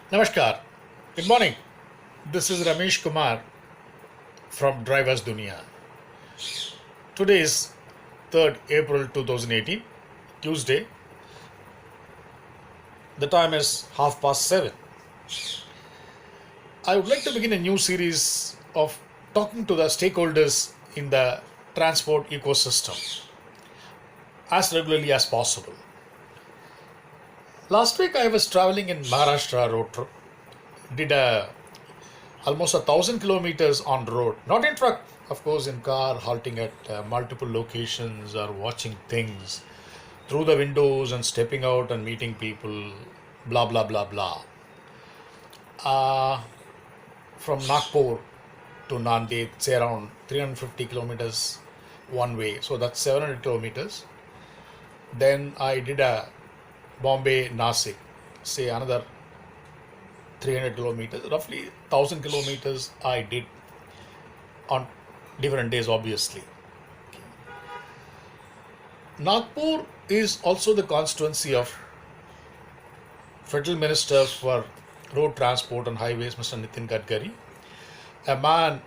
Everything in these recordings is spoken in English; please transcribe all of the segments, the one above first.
Namaskar. Good morning. This is Ramesh Kumar from Drivers Dunia. Today is 3rd April 2018, Tuesday. The time is 7:30. I would like to begin a new series of talking to the stakeholders in the transport ecosystem as regularly as possible. Last week I was traveling in Maharashtra road trip. Did almost 1,000 kilometers on road, not in truck, of course, in car, halting at multiple locations or watching things through the windows and stepping out and meeting people, blah blah blah blah. Uh, from Nagpur to Nanded, say around 350 kilometers one way, so that's 700 kilometers. Then I did a Bombay Nasik, say another 300 kilometers, roughly 1,000 kilometers I did on different days, obviously. Nagpur is also the constituency of Federal Minister for Road Transport and Highways, Mr. Nitin Gadkari, a man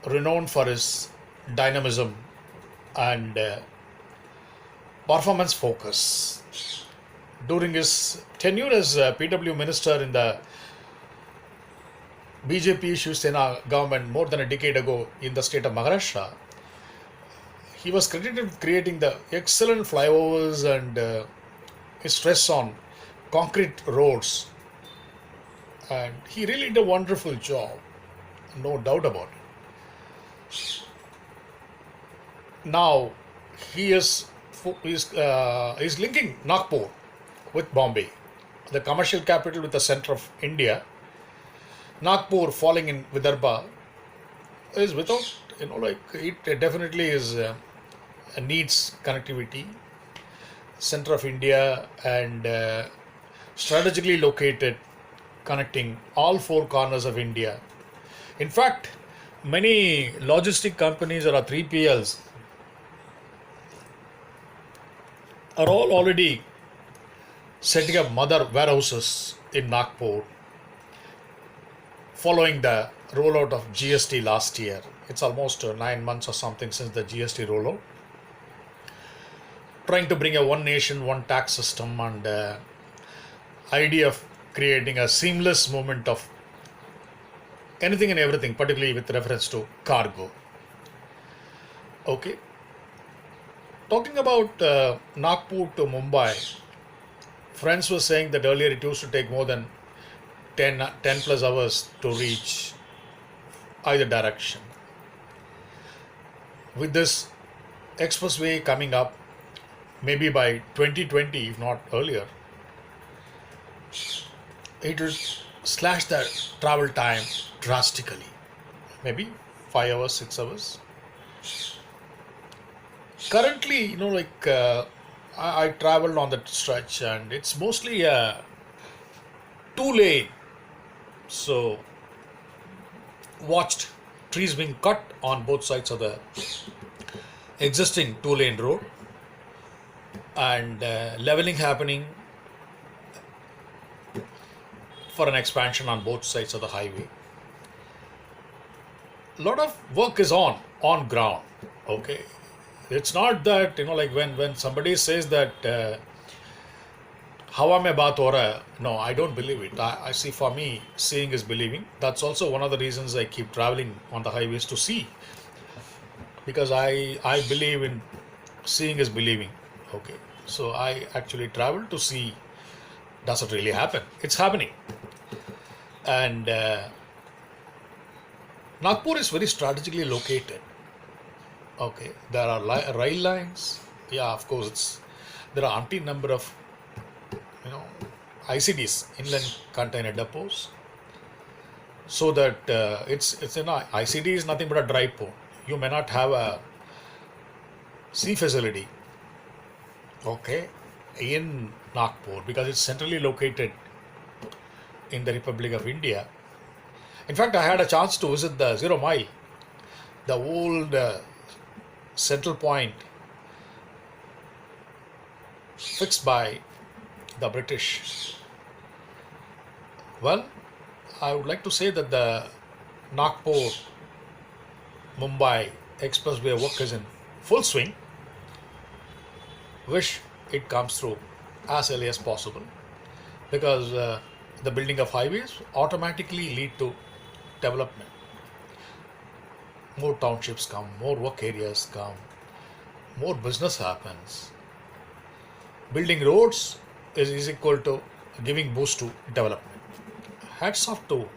renowned for his dynamism and performance focus. During his tenure as PW Minister in the BJP Shiv Sena government more than a decade ago in the state of Maharashtra, he was credited with creating the excellent flyovers and his stress on concrete roads. And he really did a wonderful job, no doubt about it. Now he is linking Nagpur with Bombay, the commercial capital with the center of India. Nagpur falling in Vidarbha is without, it definitely is needs connectivity. Center of India and strategically located, connecting all four corners of India. In fact, many logistic companies or 3PLs are all already setting up mother warehouses in Nagpur following the rollout of GST last year. It's almost 9 months or something since the GST rollout. Trying to bring a one nation, one tax system and idea of creating a seamless movement of anything and everything, particularly with reference to cargo. Okay. Talking about Nagpur to Mumbai, friends were saying that earlier it used to take more than 10 plus hours to reach either direction. With this expressway coming up, maybe by 2020, if not earlier, it will slash the travel time drastically. Maybe 5 hours, 6 hours. Currently, I traveled on that stretch and it's mostly a 2-lane. So, watched trees being cut on both sides of the existing 2-lane road and leveling happening for an expansion on both sides of the highway. A lot of work is on ground. Okay, it's not that when somebody says that hawa mein baat ho raha hai, no, I don't believe it. I see, for me, seeing is believing. That's also one of the reasons I keep traveling on the highways, to see, because I believe in seeing is believing. Okay, so I actually travel to see, does it really happen? It's happening. And Nagpur is very strategically located. Okay, there are rail lines. Yeah, of course, there are umpteen number of ICDs, inland container depots, so that it's ICD is nothing but a dry port. You may not have a sea facility, okay, in Nagpur, because it's centrally located in the Republic of India. In fact, I had a chance to visit the Zero Mile, the old central point fixed by the British. Well, I would like to say that the Nagpur Mumbai expressway work is in full swing. Wish it comes through as early as possible because the building of highways automatically lead to development. More townships come, more work areas come, more business happens. Building roads is equal to giving boost to development. Hats off to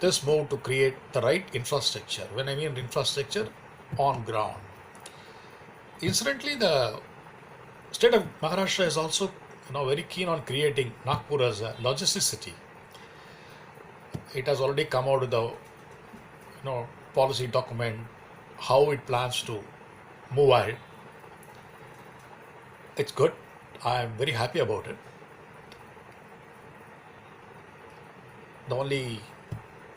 this move to create the right infrastructure. When I mean infrastructure, on ground. Incidentally, the state of Maharashtra is also very keen on creating Nagpur as a logistics city. It has already come out with the policy document how it plans to move ahead. It's good. I am very happy about it. The only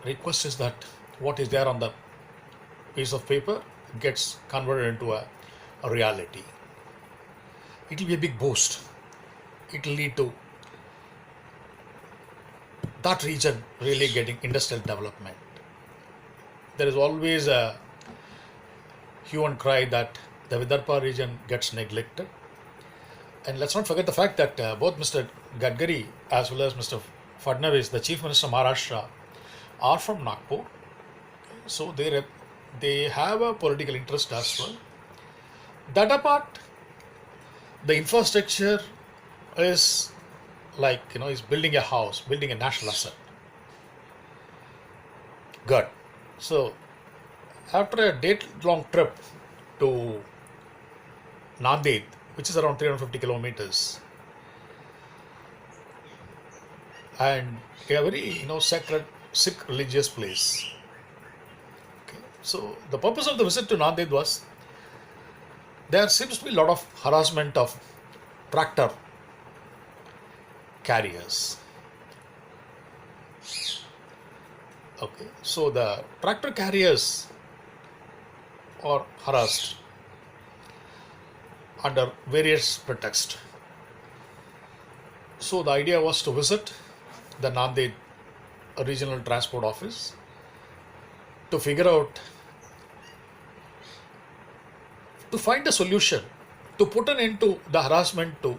request is that what is there on the piece of paper gets converted into a reality. It will be a big boost. It will lead to that region really getting industrial development. There is always a hue and cry that the Vidarbha region gets neglected. And let's not forget the fact that both Mr. Gadkari as well as Mr. Fadnavis, the Chief Minister of Maharashtra, are from Nagpur. So they have a political interest as well. That apart, the infrastructure is like, is building a house, building a national asset. Good. So, after a day-long trip to Nanded, which is around 350 kilometers, and a very, sacred Sikh religious place. Okay. So, the purpose of the visit to Nanded was there seems to be a lot of harassment of tractor carriers. Okay, so the tractor carriers are harassed under various pretexts. So the idea was to visit the Nanded Regional Transport Office to figure out, to find a solution, to put an end to the harassment to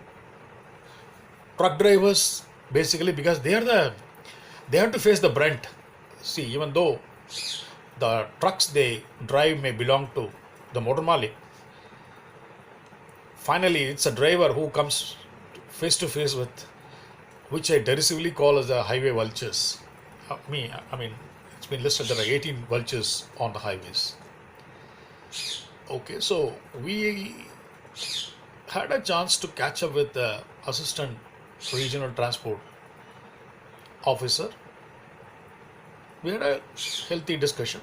truck drivers, basically because they have to face the brunt. See, even though the trucks they drive may belong to the motor malik, finally it's a driver who comes face to face with, which I derisively call as the highway vultures. I mean, it's been listed there are 18 vultures on the highways. Okay, so we had a chance to catch up with the assistant regional transport officer. We had a healthy discussion.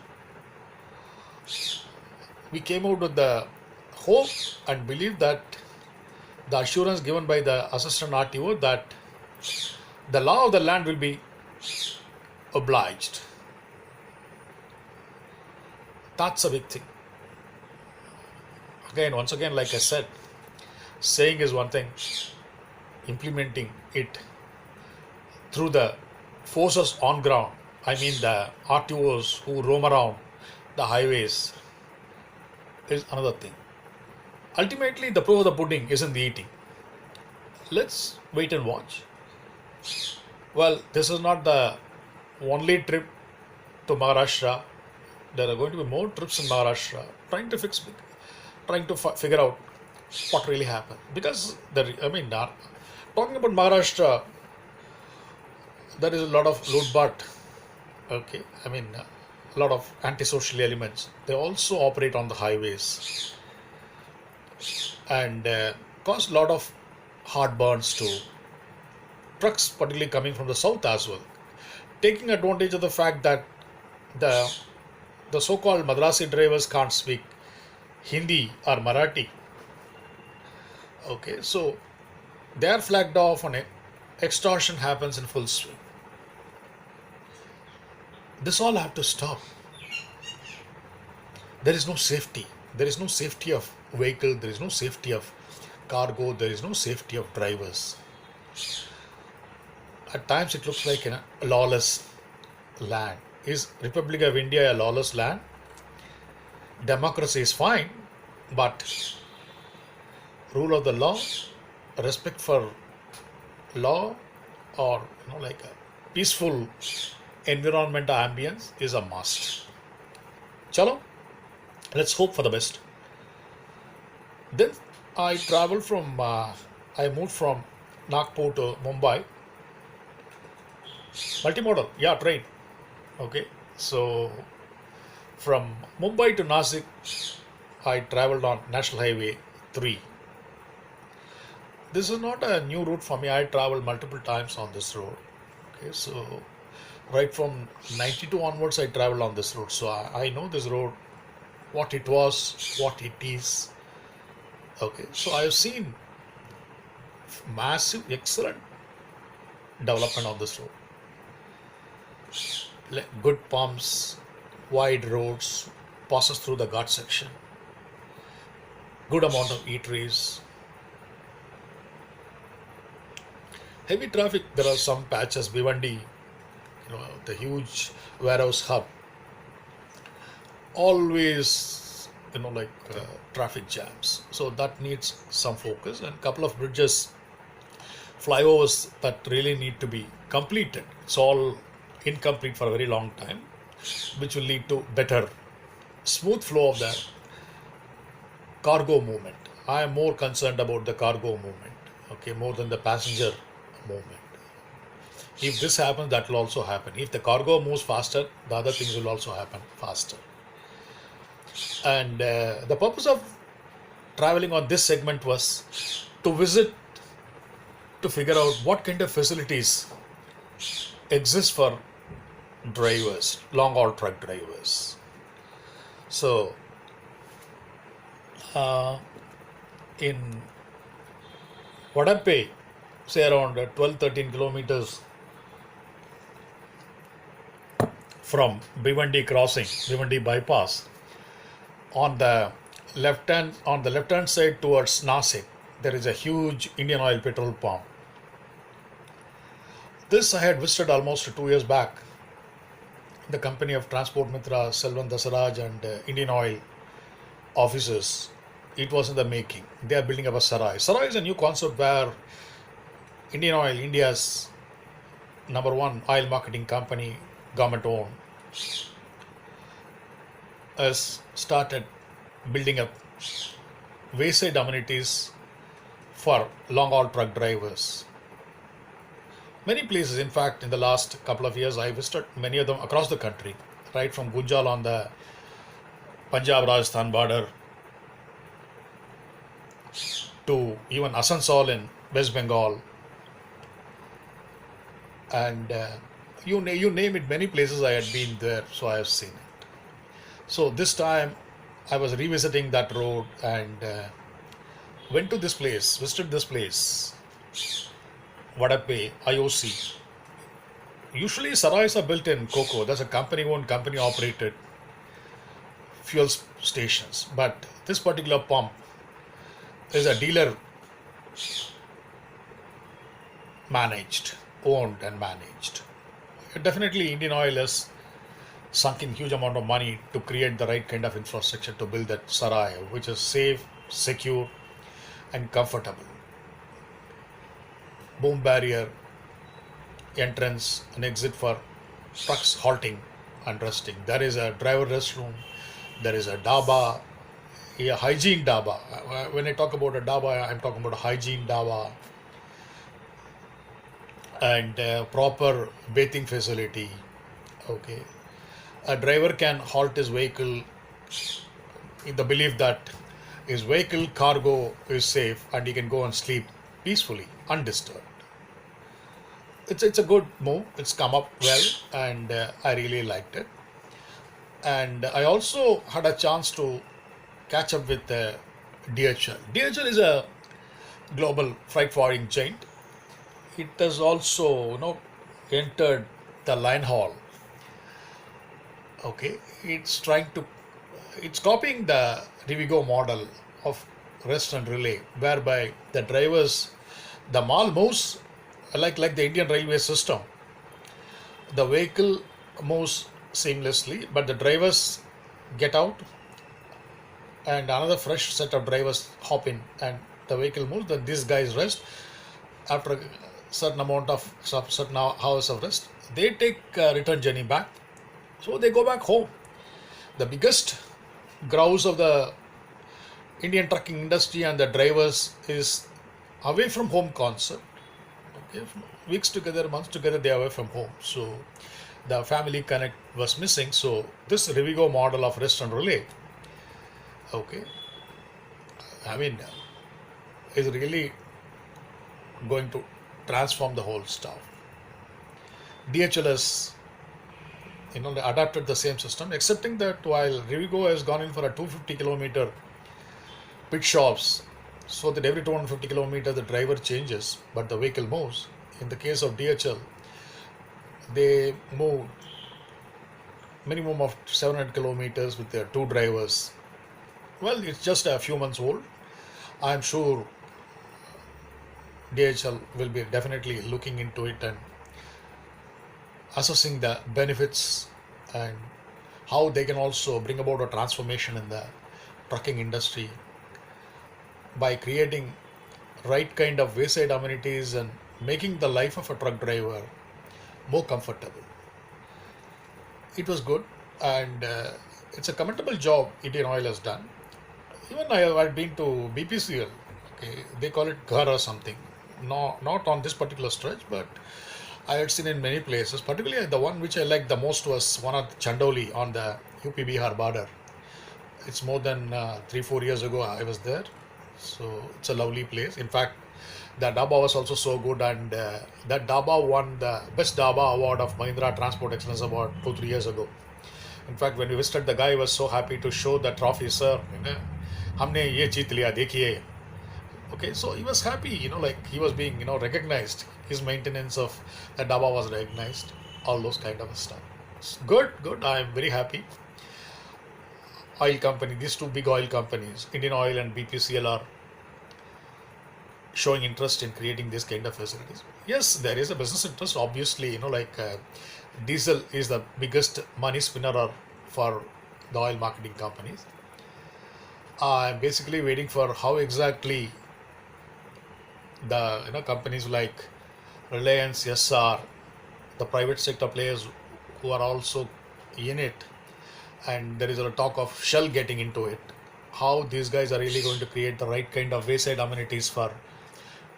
We came out with the hope and belief that the assurance given by the assistant RTO that the law of the land will be obliged. That's a big thing. Once again, like I said, saying is one thing, implementing it through the forces on ground, I mean the RTOs who roam around the highways, is another thing. Ultimately, the proof of the pudding is in the eating. Let's wait and watch. Well, this is not the only trip to Maharashtra. There are going to be more trips in Maharashtra trying to figure out what really happened. Because, talking about Maharashtra, there is a lot of lootbat. Okay, a lot of antisocial elements. They also operate on the highways and cause a lot of heartburns to trucks, particularly coming from the south as well, taking advantage of the fact that the so-called Madrasi drivers can't speak Hindi or Marathi. Okay, so they are flagged off and extortion happens in full swing. This all have to stop. There is no safety. There is no safety of vehicle. There is no safety of cargo. There is no safety of drivers. At times it looks like a lawless land. Is Republic of India a lawless land? Democracy is fine, but rule of the law, respect for law, or like a peaceful environment ambience is a must. Chalo, let's hope for the best. Then I traveled from, I moved from Nagpur to Mumbai. Multimodal, yeah, train. Okay, so from Mumbai to Nasik, I traveled on National Highway 3. This is not a new route for me. I traveled multiple times on this road. Okay, so right from 92 onwards, I traveled on this road. So I know this road, what it was, what it is. Okay, so I have seen massive, excellent development on this road. Good pumps, wide roads, passes through the Ghat section, good amount of eateries. Heavy traffic, there are some patches, Bhiwandi, the huge warehouse hub, always, traffic jams. So that needs some focus, and couple of bridges, flyovers that really need to be completed. It's all incomplete for a very long time, which will lead to better, smooth flow of the cargo movement. I am more concerned about the cargo movement, okay, more than the passenger movement. If this happens, that will also happen. If the cargo moves faster, the other things will also happen faster. And the purpose of traveling on this segment was to visit, to figure out what kind of facilities exist for drivers, long haul truck drivers. So, in Vadappe, say around 12-13 kilometers from Bhiwandi crossing, Bhiwandi bypass, on the left hand side towards Nasik, there is a huge Indian Oil petrol pump. This I had visited almost 2 years back. The company of Transport Mitra, Selvan Dasaraj, and Indian Oil officers, it was in the making. They are building up a Sarai. Sarai is a new concept where Indian Oil, India's number one oil marketing company, government owned, has started building up wayside amenities for long haul truck drivers. Many places, in fact, in the last couple of years, I visited many of them across the country, right from Gunjal on the Punjab-Rajasthan border to even Asansol in West Bengal, and you name it, many places I had been there, so I have seen it. So this time I was revisiting that road and went to this place, visited this place, Vadappe, IOC. Usually Sarais are built in Coco. That's a company owned, company operated fuel stations. But this particular pump is a dealer managed, owned and managed. Definitely Indian Oil has sunk in huge amount of money to create the right kind of infrastructure to build that Sarai, which is safe, secure and comfortable. Boom barrier, entrance and exit for trucks halting and resting. There is a driver restroom, there is a dhaba, a hygiene dhaba. When I talk about a dhaba, I'm talking about a hygiene dhaba, and proper bathing facility. Okay, a driver can halt his vehicle in the belief that his vehicle cargo is safe and he can go and sleep peacefully, undisturbed. It's a good move. It's come up well, and I really liked it. And I also had a chance to catch up with DHL. DHL is a global freight forwarding giant. It has also, entered the line haul. Okay, it's copying the Rivigo model of rest and relay, whereby the drivers, the mall moves like the Indian railway system, the vehicle moves seamlessly, but the drivers get out and another fresh set of drivers hop in and the vehicle moves. Then these guys rest after a certain amount of certain hours of rest. They take return journey back, so they go back home. The biggest grouse of the Indian trucking industry and the drivers is away from home concept. Okay, weeks together, months together, they are away from home. So the family connect was missing. So this Revigo model of rest and relay, okay, I mean, is really going to transform the whole stuff. DHL has, they adapted the same system, excepting that while Revigo has gone in for a 250-kilometer pit stops, so that every 250 kilometers the driver changes, but the vehicle moves. In the case of DHL, they move minimum of 700 kilometers with their two drivers. Well, it's just a few months old. I'm sure DHL will be definitely looking into it and assessing the benefits and how they can also bring about a transformation in the trucking industry by creating right kind of wayside amenities and making the life of a truck driver more comfortable. It was good, and it's a commendable job Indian Oil has done. Even I've been to BPCL. Okay, they call it Ghar or something. No, not on this particular stretch, but I had seen in many places. Particularly the one which I liked the most was one at Chandoli on the UP Bihar border. It's more than 3-4 years ago I was there. So it's a lovely place. In fact, the Daba was also so good, and that Daba won the Best Daba Award of Mahindra Transport Excellence Award 2-3 years ago. In fact, when we visited, the guy was so happy to show the trophy, sir. हमने ये जीत लिया देखिए. Okay, so he was happy, like he was being, recognized. His maintenance of the Daba was recognized. All those kind of stuff. Good, good. I am very happy. Oil company, these two big oil companies, Indian Oil and BPCL, are showing interest in creating this kind of facilities. Yes, there is a business interest, obviously, diesel is the biggest money spinner for the oil marketing companies. I'm basically waiting for how exactly the companies like Reliance, SR, the private sector players who are also in it, and there is a talk of Shell getting into it, how these guys are really going to create the right kind of wayside amenities for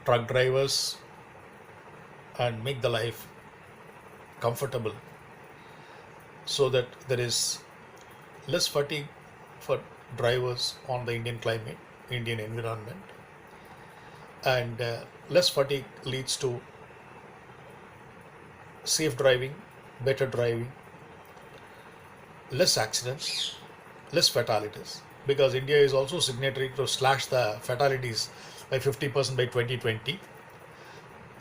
truck drivers and make the life comfortable so that there is less fatigue for drivers on the Indian climate, Indian environment, and less fatigue leads to safe driving, better driving, less accidents, less fatalities, because India is also signatory to slash the fatalities by 50% by 2020.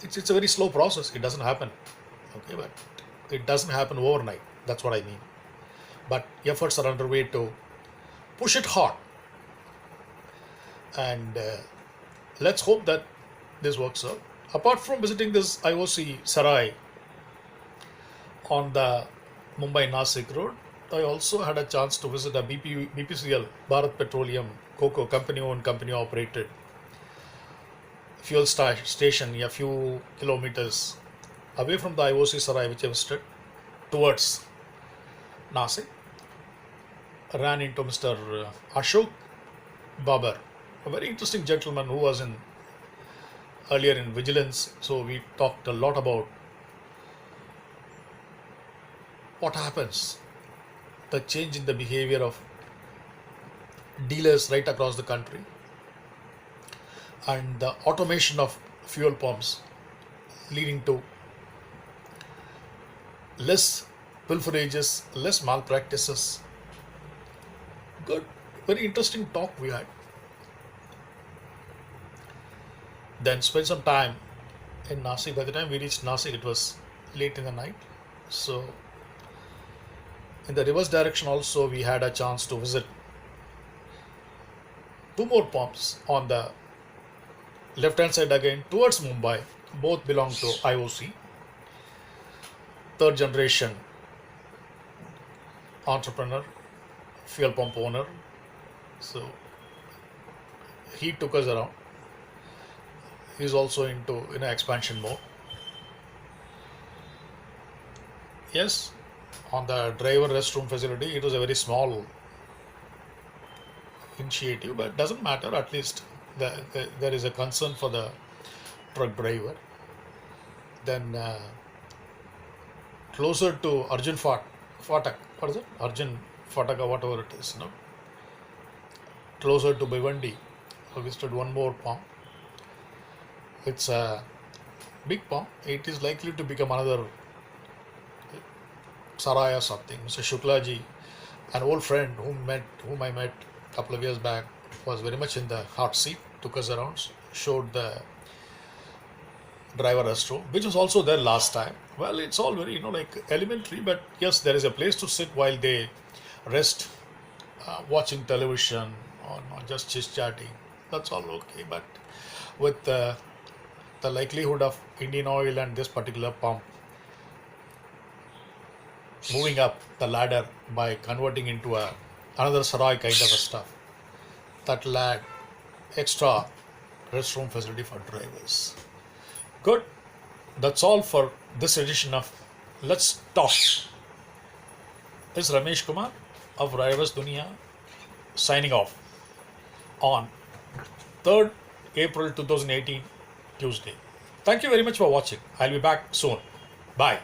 It's a very slow process. It doesn't happen. Okay, but it doesn't happen overnight. That's what I mean. But efforts are underway to push it hard. And let's hope that this works out. Apart from visiting this IOC Sarai on the Mumbai-Nasik road, I also had a chance to visit a BPCL, Bharat Petroleum, COCO, company-owned, company-operated fuel station a few kilometers away from the IOC Sarai, which I visited, towards Nasik. Ran into Mr. Ashok Babar, a very interesting gentleman who was earlier in vigilance. So we talked a lot about what happens, the change in the behavior of dealers right across the country, and the automation of fuel pumps leading to less pilferages, less malpractices. Good, very interesting talk we had. Then spent some time in Nasik. By the time we reached Nasik, it was late in the night. So in the reverse direction also, we had a chance to visit two more pumps on the left hand side again towards Mumbai, Both belong to IOC, third generation entrepreneur, fuel pump owner. So he took us around. He's also into expansion mode. Yes, on the driver restroom facility, it was a very small initiative, but it doesn't matter. At least there is a concern for the truck driver. Then closer to Fatak, what is it? Arjun Fataka, whatever it is, closer to Bhiwandi, I visited one more pump. It's a big pump. It is likely to become another Sarai or something. Mr. Shuklaji, an old friend whom I met a couple of years back, was very much in the hot seat, took us around, showed the driver restroom, which was also there last time. Well, it's all very, like elementary, but yes, there is a place to sit while they rest, watching television or just chit chatting. That's all okay. But with the likelihood of Indian Oil and this particular pump moving up the ladder by converting into another Sarai kind of a stuff, that will add extra restroom facility for drivers. Good. That's all for this edition of Let's Talk. This is Ramesh Kumar of Drivers Dunia signing off on 3rd April 2018, Tuesday. Thank you very much for watching. I'll be back soon. Bye.